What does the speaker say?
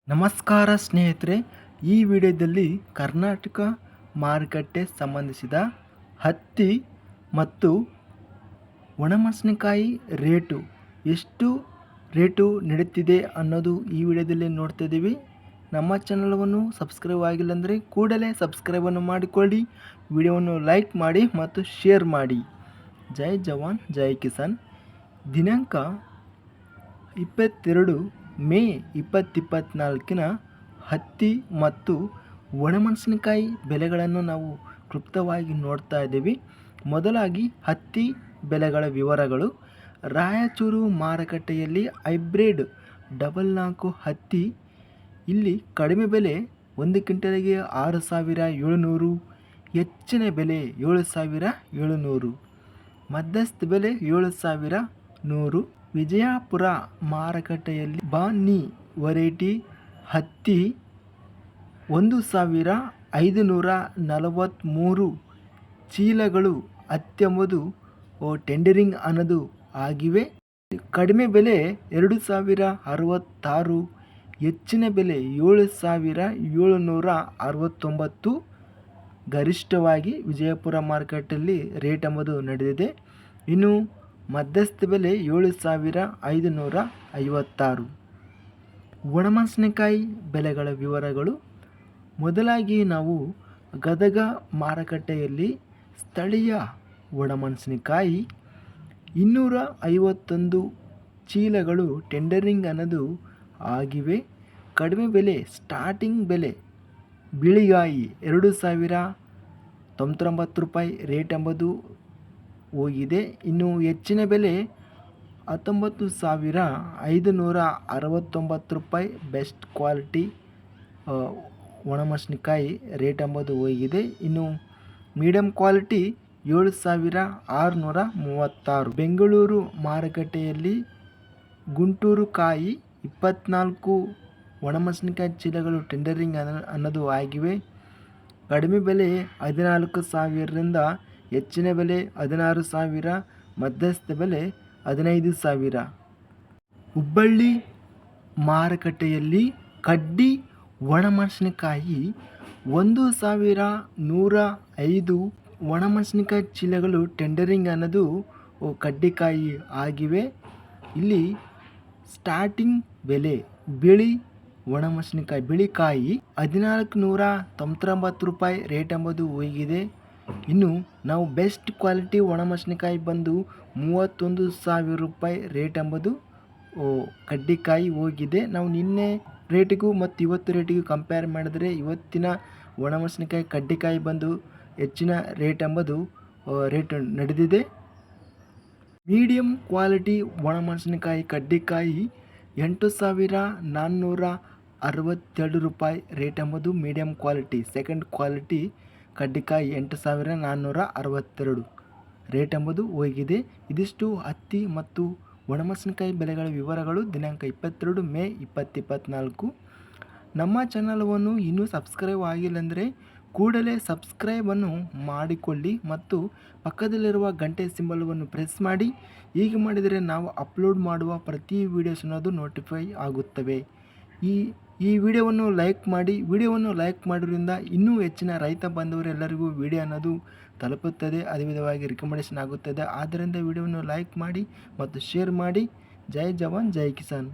ನಮಸ್ಕಾರ ಸ್ನೇಹಿತರೆ, ಈ ವಿಡಿಯೋದಲ್ಲಿ ಕರ್ನಾಟಕ ಮಾರುಕಟ್ಟೆ ಸಂಬಂಧಿಸಿದ ಹತ್ತಿ ಮತ್ತು ಒಣಮೆಣಸಿನಕಾಯಿ ಎಷ್ಟು ರೇಟು ನಡೀತಿದೆ ಅನ್ನೋದು ಈ ವಿಡಿಯೋದಲ್ಲಿ ನೋಡ್ತಾ ಇದ್ದೀವಿ. ನಮ್ಮ ಚಾನಲವನ್ನು ಸಬ್ಸ್ಕ್ರೈಬ್ ಆಗಿಲ್ಲ ಅಂದರೆ ಕೂಡಲೇ ಸಬ್ಸ್ಕ್ರೈಬನ್ನು ಮಾಡಿಕೊಳ್ಳಿ, ವಿಡಿಯೋವನ್ನು ಲೈಕ್ ಮಾಡಿ ಮತ್ತು ಶೇರ್ ಮಾಡಿ. ಜೈ ಜವಾನ್ ಜೈ ಕಿಸಾನ್. ದಿನಾಂಕ 22 ಮೇ 2024 ಹತ್ತಿ ಮತ್ತು ಒಣಮೆಣಸಿನಕಾಯಿ ಬೆಲೆಗಳನ್ನು ನಾವು ಕ್ಲುಪ್ತವಾಗಿ ನೋಡ್ತಾ ಇದ್ದೀವಿ. ಮೊದಲಾಗಿ ಹತ್ತಿ ಬೆಲೆಗಳ ವಿವರಗಳು. ರಾಯಚೂರು ಮಾರುಕಟ್ಟೆಯಲ್ಲಿ ಹೈಬ್ರಿಡ್ 44 ಹತ್ತಿ ಇಲ್ಲಿ ಕಡಿಮೆ ಬೆಲೆ 1 ಕ್ವಿಂಟಲ್ಗೆ 6,700, ಹೆಚ್ಚಿನ ಬೆಲೆ 7,700, ಮಧ್ಯಸ್ಥ ಬೆಲೆ 7,100. ವಿಜಯಪುರ ಮಾರುಕಟ್ಟೆಯಲ್ಲಿ ಬಾನಿ ವೆರೈಟಿ ಹತ್ತಿ 1,543 ಚೀಲಗಳು ಹತ್ತೊಂಬತ್ತು ಟೆಂಡರಿಂಗ್ ಅನ್ನೋದು ಆಗಿವೆ. ಕಡಿಮೆ ಬೆಲೆ 2,066, ಹೆಚ್ಚಿನ ಬೆಲೆ 7,769. ಗರಿಷ್ಠವಾಗಿ ವಿಜಯಪುರ ಮಾರುಕಟ್ಟೆಯಲ್ಲಿ ರೇಟ್ ಎಂಬುದು ನಡೆದಿದೆ. ಇನ್ನು ಮಧ್ಯಸ್ಥ ಬೆಲೆ 7,556. ಒಣಮೆಣಸಿನಕಾಯಿ ಬೆಲೆಗಳ ವಿವರಗಳು. ಮೊದಲಾಗಿ ನಾವು ಗದಗ ಮಾರುಕಟ್ಟೆಯಲ್ಲಿ ಸ್ಥಳೀಯ ಒಣಮೆಣಸಿನಕಾಯಿ 251 ಚೀಲಗಳು ಟೆಂಡರಿಂಗ್ ಅನ್ನೋದು ಆಗಿವೆ. ಕಡಿಮೆ ಬೆಲೆ ಸ್ಟಾರ್ಟಿಂಗ್ ಬೆಲೆ ಬಿಳಿಗಾಯಿ 2,099 ರೂಪಾಯಿ ರೇಟ್ ಎಂಬುದು ಹೋಗಿದೆ. ಇನ್ನು ಹೆಚ್ಚಿನ ಬೆಲೆ 19,569 ರೂಪಾಯಿ ಬೆಸ್ಟ್ ಕ್ವಾಲಿಟಿ ಒಣಮೆಣಸಿನಕಾಯಿ ರೇಟ್ ಎಂಬುದು ಹೋಗಿದೆ. ಇನ್ನು ಮೀಡಿಯಂ ಕ್ವಾಲಿಟಿ 7,636. ಬೆಂಗಳೂರು ಮಾರುಕಟ್ಟೆಯಲ್ಲಿ ಗುಂಟೂರು ಕಾಯಿ 24 ಒಣಮೆಣಸಿನಕಾಯಿ ಚೀಲಗಳು ಟೆಂಡರಿಂಗ್ ಅನ್ನೋದು ಆಗಿವೆ. ಕಡಿಮೆ ಬೆಲೆ 14,000ರಿಂದ ಹೆಚ್ಚಿನ ಬೆಲೆ 16,000, ಮಧ್ಯಸ್ಥ ಬೆಲೆ 15,000. ಹುಬ್ಬಳ್ಳಿ ಮಾರುಕಟ್ಟೆಯಲ್ಲಿ ಕಡ್ಡಿ ಒಣಮೆಣಸಿನಕಾಯಿ 1,105 ಒಣಮೆಣಸಿನಕಾಯಿ ಚೀಲಗಳು ಟೆಂಡರಿಂಗ್ ಅನ್ನೋದು ಕಡ್ಡಿಕಾಯಿ ಆಗಿವೆ. ಇಲ್ಲಿ ಸ್ಟಾರ್ಟಿಂಗ್ ಬೆಲೆ ಬಿಳಿ ಒಣಮೆಣಸಿನಕಾಯಿ ಬಿಳಿಕಾಯಿ 1,499 ರೂಪಾಯಿ ರೇಟ್ ಎಂಬುದು ಹೋಗಿದೆ. ಇನ್ನು ನಾವು ಬೆಸ್ಟ್ ಕ್ವಾಲಿಟಿ ಒಣಮೆಣಸಿನಕಾಯಿ ಬಂದು 31,000 ರೂಪಾಯಿ ರೇಟ್ ಎಂಬುದು ಕಡ್ಡಿಕಾಯಿ ಹೋಗಿದೆ. ನಾವು ನಿನ್ನೆ ರೇಟಿಗೂ ಮತ್ತು ಇವತ್ತು ರೇಟಿಗೂ ಕಂಪೇರ್ ಮಾಡಿದರೆ ಇವತ್ತಿನ ಒಣಮೆಣಸಿನಕಾಯಿ ಕಡ್ಡಿಕಾಯಿ ಬಂದು ಹೆಚ್ಚಿನ ರೇಟ್ ಎಂಬುದು ರೇಟ್ ನಡೆದಿದೆ. ಮೀಡಿಯಂ ಕ್ವಾಲಿಟಿ ಒಣಮೆಣಸಿನಕಾಯಿ ಕಡ್ಡಿಕಾಯಿ 8,462 ರೂಪಾಯಿ ರೇಟ್ ಎಂಬುದು ಮೀಡಿಯಂ ಕ್ವಾಲಿಟಿ. ಸೆಕೆಂಡ್ ಕ್ವಾಲಿಟಿ ಕಡ್ಡಿಕಾಯಿ 8,462 ರೇಟ್ ಎಂಬುದು ಹೋಗಿದೆ. ಇದಿಷ್ಟು ಹತ್ತಿ ಮತ್ತು ಒಣಮೆಣಸಿನಕಾಯಿ ಬೆಲೆಗಳ ವಿವರಗಳು ದಿನಾಂಕ 22 ಮೇ 2024. ನಮ್ಮ ಚಾನಲವನ್ನು ಇನ್ನೂ ಸಬ್ಸ್ಕ್ರೈಬ್ ಆಗಿಲ್ಲ ಅಂದರೆ ಕೂಡಲೇ ಸಬ್ಸ್ಕ್ರೈಬನ್ನು ಮಾಡಿಕೊಳ್ಳಿ ಮತ್ತು ಪಕ್ಕದಲ್ಲಿರುವ ಗಂಟೆ ಸಿಂಬಲವನ್ನು ಪ್ರೆಸ್ ಮಾಡಿ. ಹೀಗೆ ಮಾಡಿದರೆ ನಾವು ಅಪ್ಲೋಡ್ ಮಾಡುವ ಪ್ರತಿ ವೀಡಿಯೋಸ್ ಅನ್ನೋದು ನೋಟಿಫೈ ಆಗುತ್ತವೆ. ಈ ವಿಡಿಯೋವನ್ನು ಲೈಕ್ ಮಾಡಿ. ವಿಡಿಯೋವನ್ನು ಲೈಕ್ ಮಾಡೋದ್ರಿಂದ ಇನ್ನೂ ಹೆಚ್ಚಿನ ರೈತ ಬಾಂಧವರೆಲ್ಲರಿಗೂ ವಿಡಿಯೋ ಅನ್ನೋದು ತಲುಪುತ್ತದೆ, ಅದೇ ವಿಧವಾಗಿ ರಿಕಮೆಂಡೇಷನ್ ಆಗುತ್ತದೆ. ಆದ್ದರಿಂದ ವಿಡಿಯೋವನ್ನು ಲೈಕ್ ಮಾಡಿ ಮತ್ತು ಶೇರ್ ಮಾಡಿ. ಜೈ ಜವಾನ್ ಜೈ ಕಿಸಾನ್.